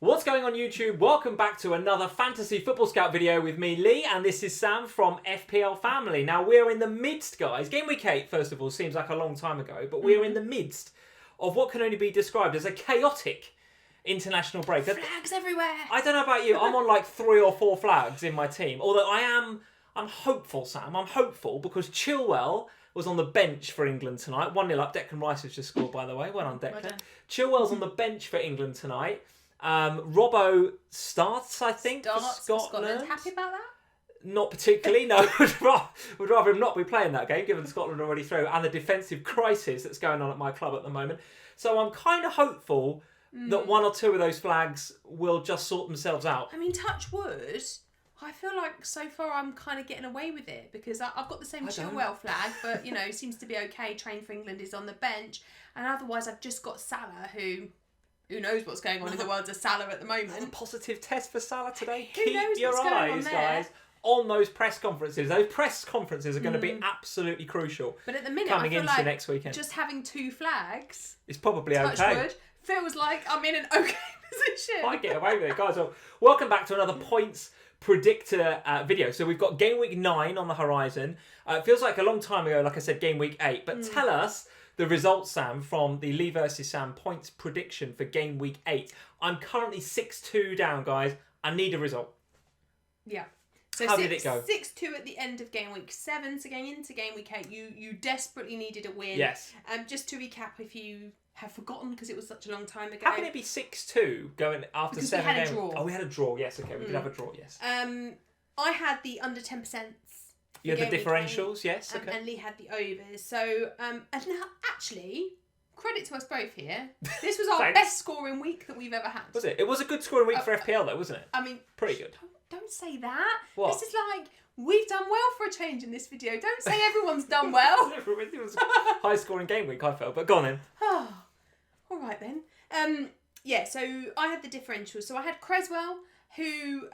What's going on YouTube? Welcome back to another Fantasy Football Scout video with me, Lee, and this is Sam from FPL Family. Now, we're in the midst, guys. Game Week 8, first of all, seems like a long time ago, but we're in the midst of what can only be described as a chaotic international break. Flags everywhere. I don't know about you. I'm on like 3 or 4 flags in my team, although I'm hopeful, Sam. I'm hopeful because Chilwell was on the bench for England tonight. 1-0 up. Declan Rice has just scored, by the way. Well done, Declan. Well done. Chilwell's on the bench for England tonight. Robbo starts, I think, for Scotland. Happy about that? Not particularly, no. Would rather him not be playing that game, given Scotland already through, and the defensive crisis that's going on at my club at the moment. So I'm kind of hopeful that 1 or 2 of those flags will just sort themselves out. I mean, touch wood. I feel like so far I'm kind of getting away with it because I've got the same Chilwell flag, but you know, seems to be okay. Trained for England is on the bench, and otherwise I've just got Salah, who knows what's going on in the world of Salah at the moment. A positive test for Salah today. Who knows Keep your what's going on eyes, there? guys, on those press conferences. Those press conferences are going to be absolutely crucial. But at the minute, coming I feel into like next weekend, just having 2 flags, it's probably touch okay. wood, feels like I'm in an okay position. I get away with it, guys. Well, welcome back to another points predictor video. So we've got Game Week 9 on the horizon. It feels like a long time ago, like I said, Game Week 8. But tell us the results, Sam, from the Lee versus Sam points prediction for Game Week 8. I'm currently 6-2 down, guys. I need a result. Yeah. So how did it go? 6-2 at the end of Game Week 7. So going into Game Week 8, you desperately needed a win. Yes. Just to recap, if you have forgotten, because it was such a long time ago. How can it be 6-2 going after because 7 we had games? a draw. Oh, we had a draw. Yes, okay. We did have a draw, yes. I had the under 10%. You had the differentials, yes, okay. And Lee had the overs. So, and now, actually, credit to us both here. This was our best scoring week that we've ever had. Was it? It was a good scoring week for FPL, though, wasn't it? I mean, pretty good. Don't say that. What? This is like, we've done well for a change in this video. Don't say everyone's done well. It was a high scoring game week, I felt, but go on then. All right then. Yeah, so I had the differential. So I had Creswell, who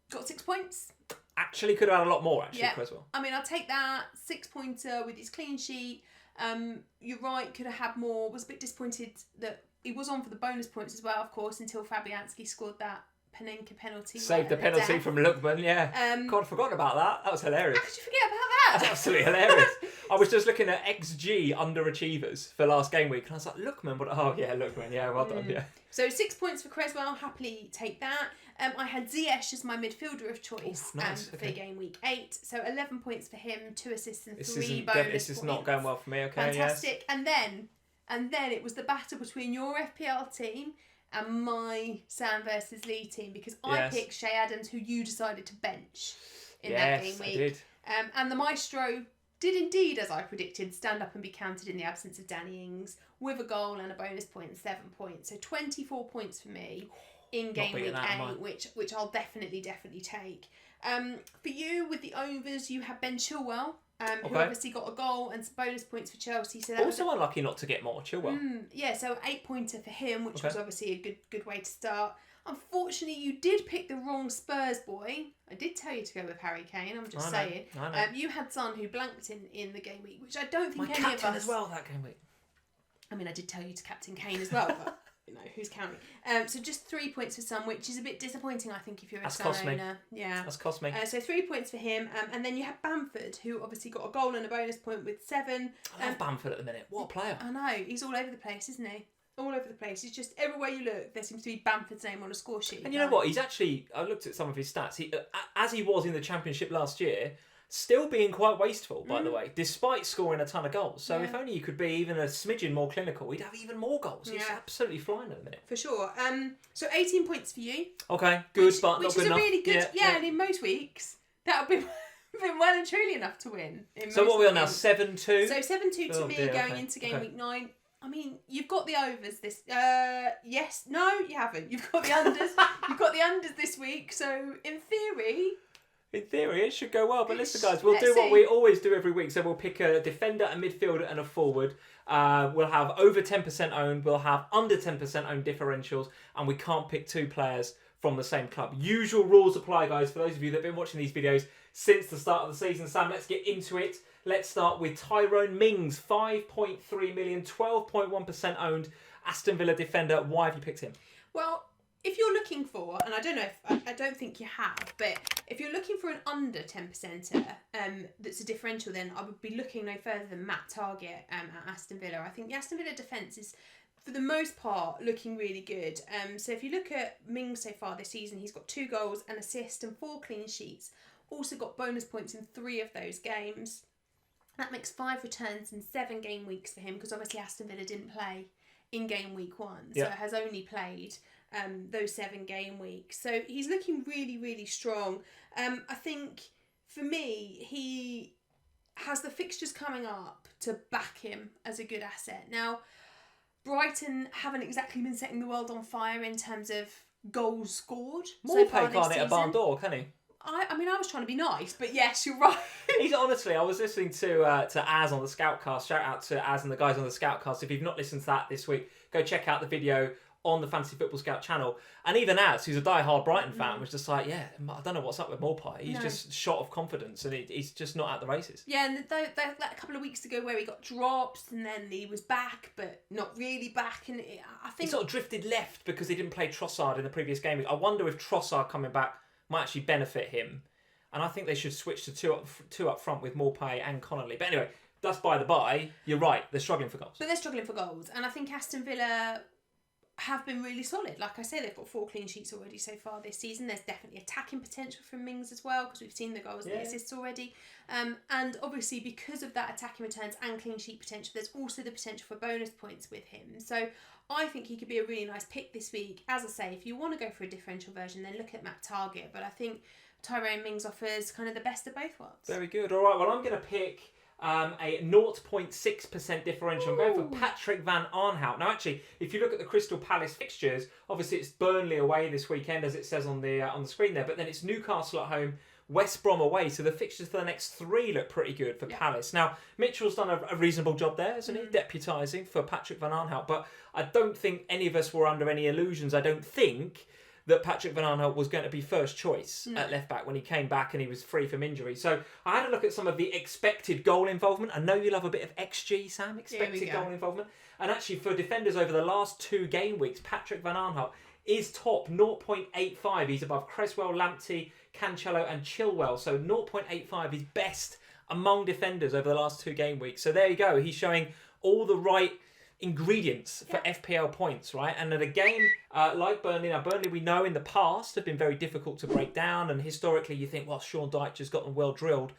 got 6 points. Actually, could have had a lot more, actually, Yeah. Creswell. I mean, I'll take that 6-pointer with his clean sheet. You're right, could have had more. Was a bit disappointed that he was on for the bonus points as well, of course, until Fabianski scored that Panenka penalty. Saved the penalty from Lookman, yeah. God, forgotten about that. That was hilarious. How could you forget about that? That's absolutely hilarious. I was just looking at XG underachievers for last game week, and I was like, Lookman, but oh yeah, Lookman, yeah, well done, yeah. So 6 points for Creswell, happily take that. I had Ziyech as my midfielder of choice for Game Week 8. So 11 points for him, 2 assists and 3 bonus points. This is not going well for me, okay, fantastic. Yes. And then it was the battle between your FPL team and my Sam versus Lee team, because I picked Shay Adams, who you decided to bench in that game week. I did. And the Maestro did indeed, as I predicted, stand up and be counted in the absence of Danny Ings with a goal and a bonus point and 7 points. So 24 points for me in Game Week 8, which I'll definitely take. For you, with the overs, you had Ben Chilwell, who obviously got a goal and some bonus points for Chelsea. So that also unlucky not to get more, Chilwell. Yeah, so 8-pointer for him, which was obviously a good way to start. Unfortunately, you did pick the wrong Spurs boy. I did tell you to go with Harry Kane, I'm just saying. I know. You had Son, who blanked in the game week, which I don't think My any of captain us... as well that game week. I mean, I did tell you to captain Kane as well, but... You know, who's counting? So just 3 points for Son, which is a bit disappointing, I think, if you're a Son owner. Yeah. That's cost me. So 3 points for him. And then you have Bamford, who obviously got a goal and a bonus point with 7. I love Bamford at the minute. What a player. I know. He's all over the place, isn't he? All over the place. He's just, everywhere you look, there seems to be Bamford's name on a score sheet. And you know what? He's actually, I looked at some of his stats. He, as he was in the Championship last year, still being quite wasteful, by the way, despite scoring a ton of goals. So if only you could be even a smidgen more clinical, he'd have even more goals. He's absolutely flying at the minute. For sure. So 18 points for you. Okay, good, but not good enough. Which is a really good... Yeah, and in most weeks, that would be been well and truly enough to win. So what are we on now? 7-2? So 7-2 to me going into Game Week 9. I mean, you've got the overs this... yes. No, you haven't. You've got the unders. You've got the unders this week. So, in theory... In theory, it should go well. But listen, guys, we'll do what we always do every week. So we'll pick a defender, a midfielder, and a forward. We'll have over 10% owned. We'll have under 10% owned differentials. And we can't pick 2 players from the same club. Usual rules apply, guys, for those of you that have been watching these videos since the start of the season. Sam, let's get into it. Let's start with Tyrone Mings, 5.3 million, 12.1% owned Aston Villa defender. Why have you picked him? Well, if you're looking for, and I don't think you have, but if you're looking for an under 10%er that's a differential, then I would be looking no further than Matt Target at Aston Villa. I think the Aston Villa defence is, for the most part, looking really good. So if you look at Mings so far this season, he's got 2 goals, an assist and 4 clean sheets. Also got bonus points in 3 of those games. That makes 5 returns in 7 game weeks for him, because obviously Aston Villa didn't play in game week 1, so it has only played those 7 game weeks. So he's looking really, really strong. I think for me, he has the fixtures coming up to back him as a good asset. Now, Brighton haven't exactly been setting the world on fire in terms of goals scored. Morpay can't hit a barn door, can he? I mean, I was trying to be nice, but yes, you're right. He's honestly, I was listening to Az on the Scoutcast. Shout out to Az and the guys on the Scoutcast. If you've not listened to that this week, go check out the video on the Fantasy Football Scout channel. And even Az, who's a die-hard Brighton fan, was just like, yeah, I don't know what's up with Morpay. He's just shot of confidence, and he's just not at the races. Yeah, and that couple of weeks ago where he got dropped, and then he was back, but not really back. And I think he sort of drifted left because he didn't play Trossard in the previous game. I wonder if Trossard coming back might actually benefit him. And I think they should switch to two up front with Morpay and Connolly. But anyway, that's by the by. You're right, they're struggling for goals. But they're struggling for goals. And I think Aston Villa have been really solid. Like I say, they've got 4 clean sheets already so far this season. There's definitely attacking potential from Mings as well, because we've seen the goals and the assists already. And obviously, because of that attacking returns and clean sheet potential, there's also the potential for bonus points with him. So I think he could be a really nice pick this week. As I say, if you want to go for a differential version, then look at Matt Target. But I think Tyrone Mings offers kind of the best of both worlds. Very good. All right, well, I'm going to pick a 0.6% differential. I'm going for Patrick Van Aanholt. Now, actually, if you look at the Crystal Palace fixtures, obviously it's Burnley away this weekend, as it says on the screen there, but then it's Newcastle at home, West Brom away, so the fixtures for the next 3 look pretty good for Palace. Now, Mitchell's done a reasonable job there, hasn't he, deputising for Patrick Van Aanholt, but I don't think any of us were under any illusions. I don't think that Patrick Van Aanholt was going to be first choice at left back when he came back and he was free from injury. So I had a look at some of the expected goal involvement. I know you love a bit of XG, Sam, expected goal involvement. And actually for defenders over the last 2 game weeks, Patrick Van Aanholt is top 0.85. He's above Creswell, Lamptey, Cancelo and Chilwell. So 0.85 is best among defenders over the last 2 game weeks. So there you go. He's showing all the right ingredients for FPL points, right? And at a game like Burnley, now Burnley we know in the past have been very difficult to break down, and historically you think, well, Sean Dyche has got them well drilled.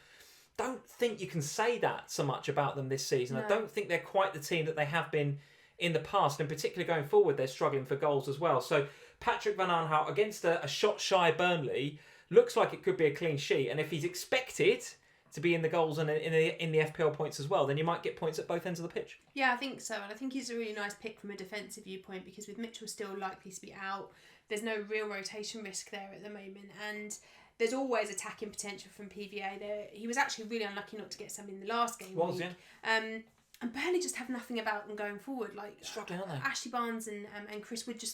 Don't think you can say that so much about them this season. No. I don't think they're quite the team that they have been in the past, and particularly going forward they're struggling for goals as well. So Patrick Van Aanholt against a shot-shy Burnley looks like it could be a clean sheet, and if he's expected to be in the goals and in the FPL points as well, then you might get points at both ends of the pitch. Yeah, I think so. And I think he's a really nice pick from a defensive viewpoint, because with Mitchell still likely to be out, there's no real rotation risk there at the moment. And there's always attacking potential from PVA. He was actually really unlucky not to get some in the last game week. Yeah. And Burnley just have nothing about them going forward. Like struggling, aren't they? Ashley Barnes and Chris Wood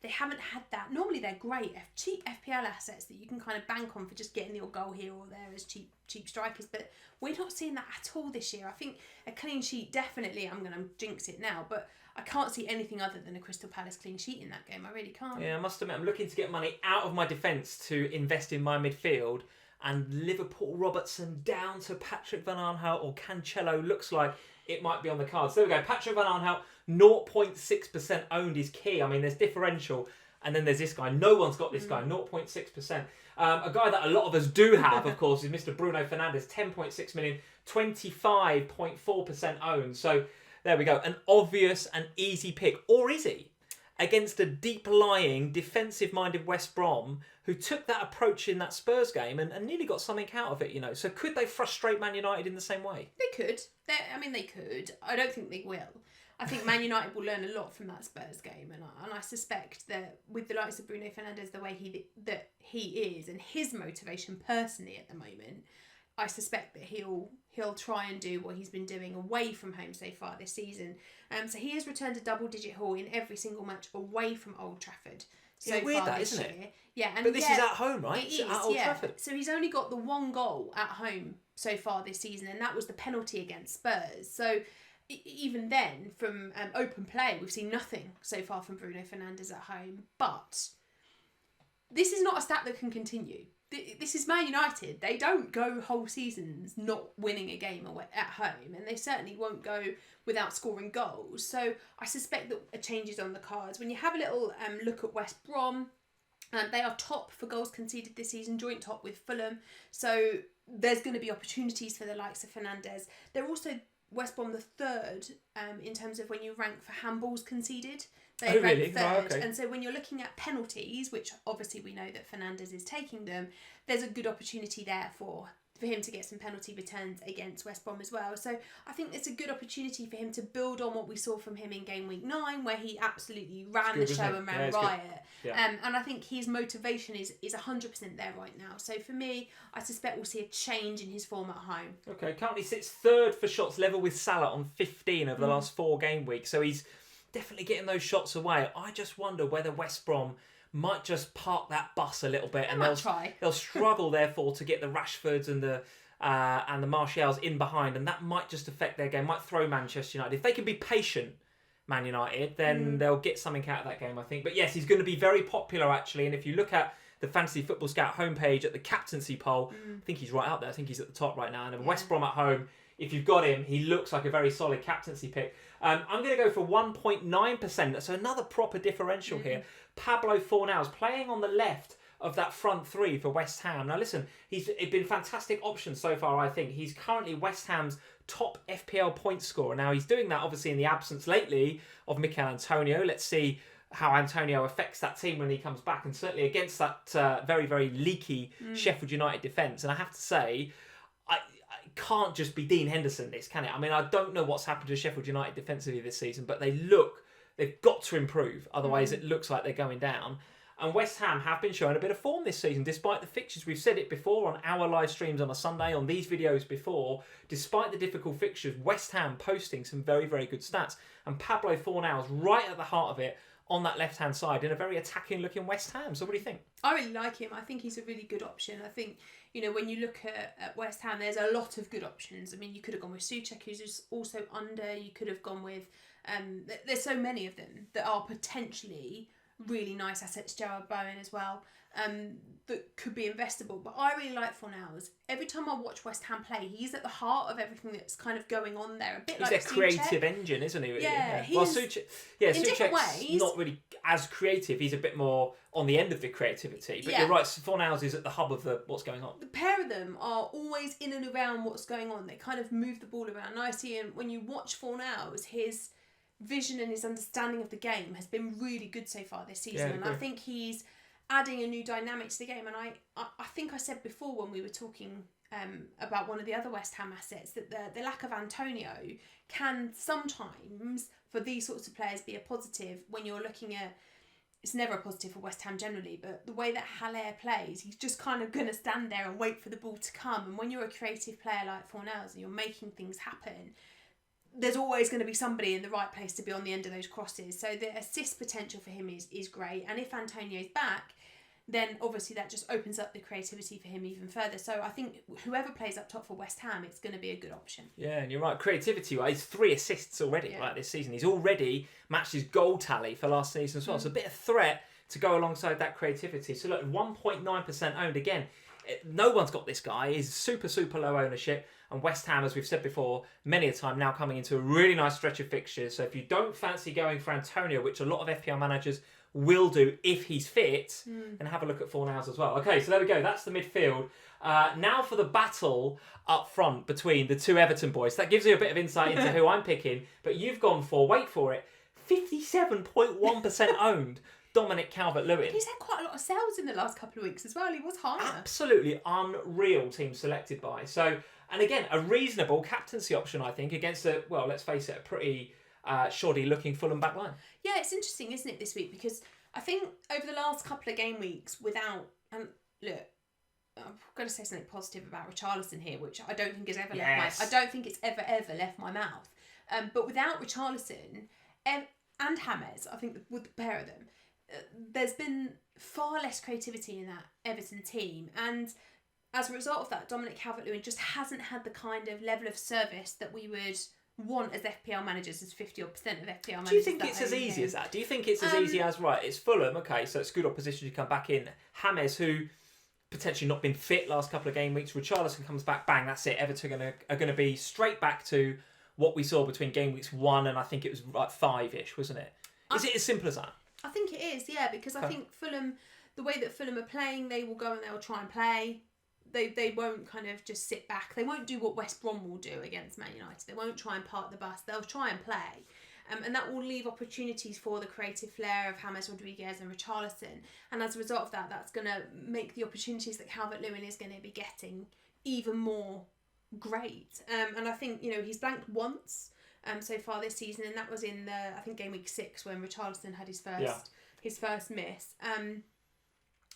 they haven't had that. Normally they're great, cheap FPL assets that you can kind of bank on for just getting the odd goal here or there as cheap strikers. But we're not seeing that at all this year. I think a clean sheet, definitely, I'm going to jinx it now, but I can't see anything other than a Crystal Palace clean sheet in that game. I really can't. Yeah, I must admit, I'm looking to get money out of my defence to invest in my midfield. And Liverpool Robertson down to Patrick Van Aanholt or Cancelo looks like it might be on the cards. There we go. Patrick Van Aanholt, 0.6% owned is key. I mean, there's differential. And then there's this guy. No one's got this guy, 0.6%. A guy that a lot of us do have, of course, is Mr. Bruno Fernandes, 10.6 million, 25.4% owned. So there we go. An obvious and easy pick. Or is he? Against a deep-lying, defensive-minded West Brom who took that approach in that Spurs game and nearly got something out of it, you know. So could they frustrate Man United in the same way? They could. They could. I don't think they will. I think Man United will learn a lot from that Spurs game, and I suspect that with the likes of Bruno Fernandes, the way he is and his motivation personally at the moment, I suspect that he'll try and do what he's been doing away from home so far this season. So he has returned a double-digit haul in every single match away from Old Trafford. So it's weird far that, this isn't year. it? Yeah, and but this is at home, right? It is, at Old Trafford. So he's only got the 1 goal at home so far this season, and that was the penalty against Spurs. So even then, from open play, we've seen nothing so far from Bruno Fernandes at home. But this is not a stat that can continue. This is Man United. They don't go whole seasons not winning a game at home, and they certainly won't go without scoring goals. So I suspect that a change is on the cards. When you have a little look at West Brom, they are top for goals conceded this season, joint top with Fulham. So there's going to be opportunities for the likes of Fernandes. They're also West Brom the third in terms of when you rank for handballs conceded. They rank third. Oh, okay. And so when you're looking at penalties, which obviously we know that Fernandes is taking them, there's a good opportunity there for him to get some penalty returns against West Brom as well. So I think it's a good opportunity for him to build on what we saw from him in game week 9, where he absolutely ran the show and ran riot. Yeah. And I think his motivation is 100% there right now. So for me, I suspect we'll see a change in his form at home. Okay, currently sits third for shots, level with Salah on 15 over the last 4 game weeks. So he's definitely getting those shots away. I just wonder whether West Brom might just park that bus a little bit, and they'll struggle therefore to get the Rashfords and the Martials in behind, and that might just affect their game. Might throw Manchester United. If they can be patient, Man United, then they'll get something out of that game, I think. But yes, he's going to be very popular actually, and if you look at the Fantasy Football Scout homepage at the captaincy poll, I think he's right out there. I think he's at the top right now. And West Brom at home, if you've got him, he looks like a very solid captaincy pick. I'm going to go for 1.9%. So another proper differential here. Pablo Fornals playing on the left of that front three for West Ham. Now listen, he's been fantastic option so far, I think. He's currently West Ham's top FPL point scorer. Now he's doing that obviously in the absence lately of Mikel Antonio. Let's see how Antonio affects that team when he comes back, and certainly against that very, very leaky Sheffield United defence. And I have to say, I can't just be Dean Henderson this, can it? I mean, I don't know what's happened to Sheffield United defensively this season, but they've got to improve. Otherwise, it looks like they're going down. And West Ham have been showing a bit of form this season, despite the fixtures. We've said it before on our live streams on a Sunday, on these videos before. Despite the difficult fixtures, West Ham posting some very, very good stats. And Pablo Fornals right at the heart of it on that left-hand side in a very attacking-looking West Ham. So what do you think? I really like him. I think he's a really good option. I think, when you look at West Ham, there's a lot of good options. I mean, you could have gone with Souček, who's also under. You could have gone with... there's so many of them that are potentially really nice assets. Jarrod Bowen as well, that could be investable. But I really like Fornals. Every time I watch West Ham play, he's at the heart of everything that's kind of going on there. A bit he's like a creative engine, isn't he? Really? Yeah, well, Souček's not really as creative. He's a bit more on the end of the creativity. But you're right, Fornals is at the hub of what's going on. The pair of them are always in and around what's going on. They kind of move the ball around nicely. And when you watch Fornals, his vision and his understanding of the game has been really good so far this season. And I think he's adding a new dynamic to the game. And I think I said before when we were talking about one of the other West Ham assets that the lack of Antonio can sometimes, for these sorts of players, be a positive when you're looking at... It's never a positive for West Ham generally, but the way that Haller plays, he's just kind of going to stand there and wait for the ball to come. And when you're a creative player like Fornals and you're making things happen, there's always going to be somebody in the right place to be on the end of those crosses. So the assist potential for him is great. And if Antonio's back, then obviously that just opens up the creativity for him even further. So I think whoever plays up top for West Ham, it's going to be a good option. Yeah, and you're right. Creativity-wise, 3 assists already this season. He's already matched his goal tally for last season as well. So a bit of threat to go alongside that creativity. So look, 1.9% owned. Again, no one's got this guy. He's super, super low ownership. And West Ham, as we've said before, many a time now coming into a really nice stretch of fixtures. So if you don't fancy going for Antonio, which a lot of FPL managers will do if he's fit, then have a look at Fornals as well. Okay, so there we go. That's the midfield. Now for the battle up front between the two Everton boys. That gives you a bit of insight into who I'm picking. But you've gone for, wait for it, 57.1% owned. Dominic Calvert-Lewin. He's had quite a lot of sales in the last couple of weeks as well. He was higher. Absolutely unreal team selected by. So, and again, a reasonable captaincy option, I think, against let's face it, a pretty shoddy looking Fulham back line. Yeah, it's interesting, isn't it, this week? Because I think over the last couple of game weeks, look, I'm going to say something positive about Richarlison here, which I don't think has ever ever left my mouth. But without Richarlison and James, I think with the pair of them, there's been far less creativity in that Everton team, and as a result of that, Dominic Calvert-Lewin just hasn't had the kind of level of service that we would want as FPL managers as 50% of FPL managers. Do you think it's as easy as that? Do you think it's as easy as, right, it's Fulham, okay, so it's good opposition to come back in. James, who potentially not been fit last couple of game weeks. Richarlison comes back, bang, that's it. Everton are going to be straight back to what we saw between game weeks 1 and I think it was like 5-ish, wasn't it? Is it as simple as that? I think it is, yeah, because I think Fulham, the way that Fulham are playing, they will go and they'll try and play. They won't kind of just sit back. They won't do what West Brom will do against Man United. They won't try and park the bus. They'll try and play. And that will leave opportunities for the creative flair of James Rodriguez and Richarlison. And as a result of that, that's going to make the opportunities that Calvert-Lewin is going to be getting even more great. And I think, he's blanked once so far this season, and that was in I think game week 6 when Richarlison had his first miss.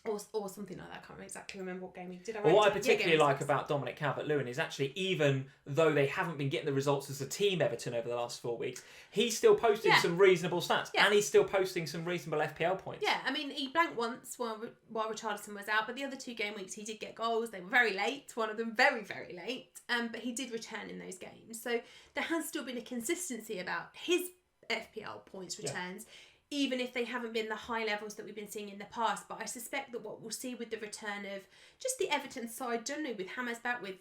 Or something like that. I can't exactly remember what game we did. What I particularly like about Dominic Calvert-Lewin is actually, even though they haven't been getting the results as a team, Everton, over the last 4 weeks, he's still posting some reasonable stats, and he's still posting some reasonable FPL points. Yeah, I mean, he blanked once while Richarlison was out, but the other 2 game weeks he did get goals. They were very late, one of them very, very late, but he did return in those games. So there has still been a consistency about his FPL points returns. Yeah. Even if they haven't been the high levels that we've been seeing in the past. But I suspect that what we'll see with the return of just the Everton side generally, with James back, with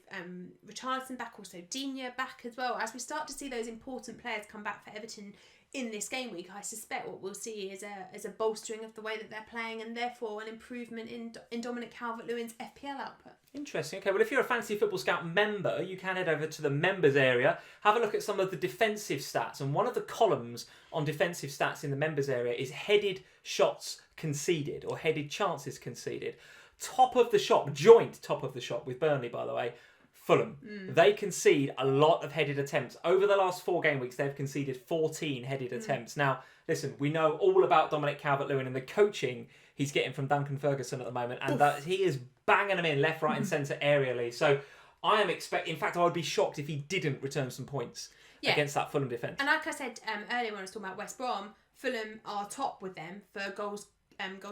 Richarlison back, also Digne back as well, as we start to see those important players come back for Everton in this game week, I suspect what we'll see is a bolstering of the way that they're playing, and therefore an improvement in Dominic Calvert-Lewin's FPL output. Interesting. Okay, well, if you're a Fantasy Football Scout member, you can head over to the members area, have a look at some of the defensive stats, and one of the columns on defensive stats in the members area is headed shots conceded, or headed chances conceded. Top of the shop, joint top of the shop with Burnley, by the way, Fulham. They concede a lot of headed attempts. Over the last 4 game weeks, they've conceded 14 headed attempts. Now, listen, we know all about Dominic Calvert-Lewin and the coaching he's getting from Duncan Ferguson at the moment, and that he is banging them in left, right and centre aerially. So I am expecting, in fact, I would be shocked if he didn't return some points against that Fulham defence. And like I said earlier when I was talking about West Brom, Fulham are top with them for goals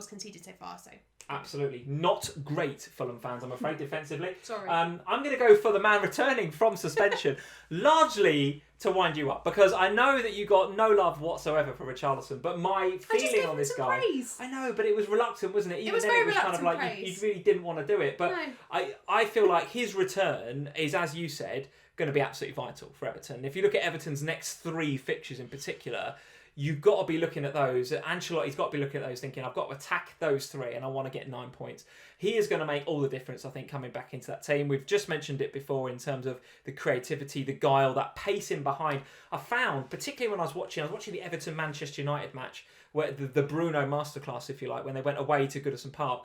conceded so far. So absolutely not great, Fulham fans, I'm afraid, defensively. Sorry. I'm going to go for the man returning from suspension, largely to wind you up, because I know that you got no love whatsoever for Richarlison, but my feeling on this guy, praise. I know, but it was reluctant, wasn't it? Even it was then, very it was kind of like praise. you really didn't want to do it. But no. I feel like his return is, as you said, going to be absolutely vital for Everton. If you look at Everton's next 3 fixtures in particular, you've got to be looking at those. Ancelotti's got to be looking at those thinking, I've got to attack those 3 and I want to get 9 points. He is going to make all the difference, I think, coming back into that team. We've just mentioned it before in terms of the creativity, the guile, that pace in behind. I found, particularly when I was watching the Everton-Manchester United match, where the Bruno masterclass, if you like, when they went away to Goodison Park,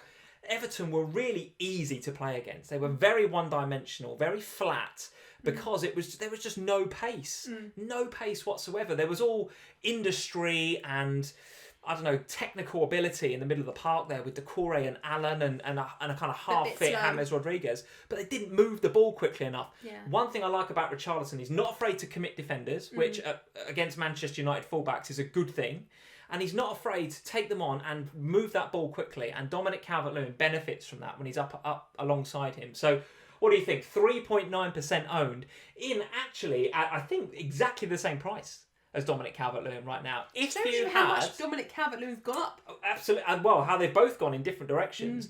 Everton were really easy to play against. They were very one-dimensional, very flat, because there was just no pace. No pace whatsoever. There was all industry and, I don't know, technical ability in the middle of the park there with Doucouré and Allen and a kind of half-fit James Rodriguez, but they didn't move the ball quickly enough. Yeah. One thing I like about Richarlison, he's not afraid to commit defenders, which against Manchester United fullbacks is a good thing. And he's not afraid to take them on and move that ball quickly. And Dominic Calvert-Lewin benefits from that when he's up alongside him. So what do you think? 3.9% owned in actually, I think, exactly the same price as Dominic Calvert-Lewin right now. If you how much Dominic Calvert-Lewin's gone up. Absolutely. And well, how they've both gone in different directions.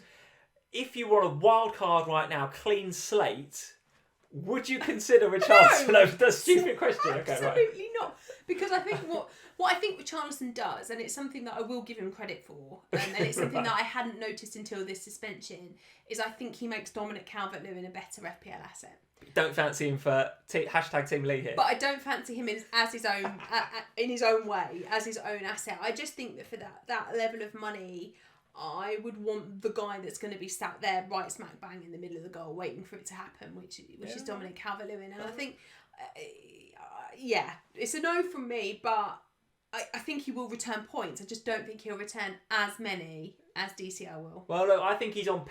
If you were a wild card right now, clean slate, would you consider Richarlison? No, that's a stupid question. Absolutely not. Because I think what I think Richarlison does, and it's something that I will give him credit for, and it's something that I hadn't noticed until this suspension, is I think he makes Dominic Calvert-Lewin a better FPL asset. Don't fancy him for hashtag Team Lee here. But I don't fancy him as his own, in his own way, as his own asset. I just think that for that level of money, I would want the guy that's going to be sat there right smack bang in the middle of the goal waiting for it to happen, which is Dominic Calvert-Lewin. And I think, it's a no from me, but I think he will return points. I just don't think he'll return as many as DCL will. Well, look, I think he's on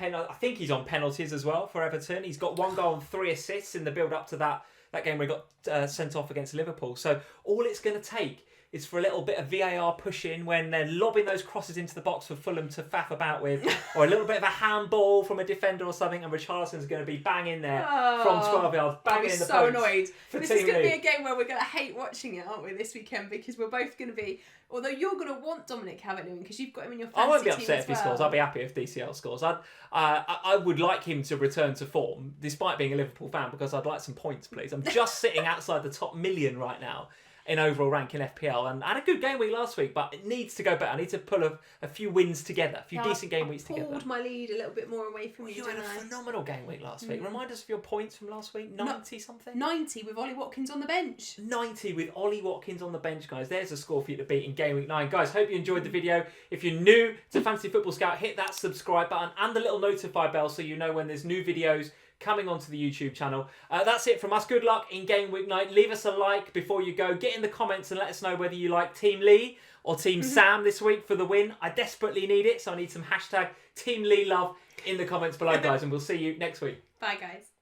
penalties as well for Everton. He's got 1 goal and 3 assists in the build up to that game where he got sent off against Liverpool. So all it's going to take is for a little bit of VAR pushing when they're lobbing those crosses into the box for Fulham to faff about with, or a little bit of a handball from a defender or something, and Richarlison's going to be banging there from 12 yards, banging in the post. I'm so annoyed. This is going to Lee. be a game where we're going to hate watching it, aren't we, this weekend? Because we're both going to be... Although you're going to want Dominic Calvert-Lewin because you've got him in your fantasy team. I won't be upset if he well. scores. I'll be happy if DCL scores. I would like him to return to form, despite being a Liverpool fan, because I'd like some points, please. I'm just sitting outside the top million right now in overall rank in FPL, and I had a good game week last week, but it needs to go better. I need to pull a few wins together, a few decent game weeks together. I pulled my lead a little bit more away from you, You had a phenomenal game week last week. Remind us of your points from last week. 90 something? 90 with Ollie Watkins on the bench. 90 with Ollie Watkins on the bench, guys. There's a score for you to beat in game week 9. Guys, hope you enjoyed the video. If you're new to Fantasy Football Scout, hit that subscribe button and the little notify bell so you know when there's new videos coming onto the YouTube channel. That's it from us. Good luck in game week 9. Leave us a like before you go. Get in the comments and let us know whether you like Team Lee or Team Sam this week for the win. I desperately need it, so I need some hashtag Team Lee love in the comments below, guys, and we'll see you next week. Bye, guys.